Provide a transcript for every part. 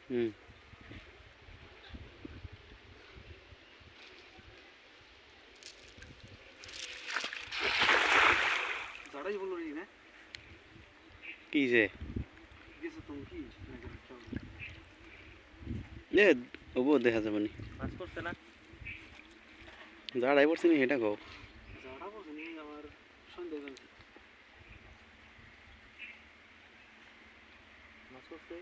হুম দাঁড়াই বলো নি না কি যে গেছো তুমি কি এ ওবো দেখা যাবে নি কাজ করতে না দাঁড়াই পড়ছি নি এটা কও যারা বলছে নি আমার সন্দেহ আছে মাছ করতে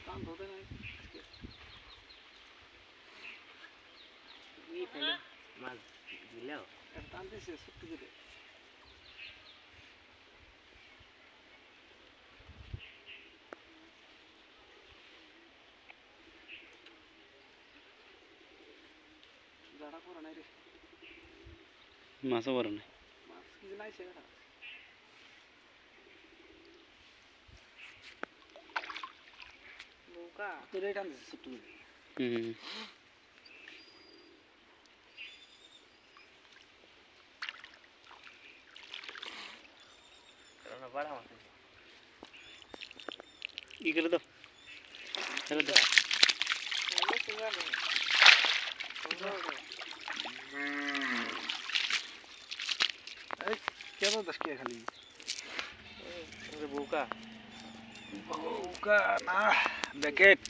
কাম ধরে নাই ই ফেলে মাছ দিলাও টান দিছে সত্যি করে যারা করে নাই রে মাছও পড়ে নাই মাছ কি নাই সে কথা নৌকা তোরে টান দিছে সত্যি করে হুম না বড় মাছ ই করে দাও ছেড়ে দাও কেন দশ কে খালি বোকা বোকা না ব্যাকেট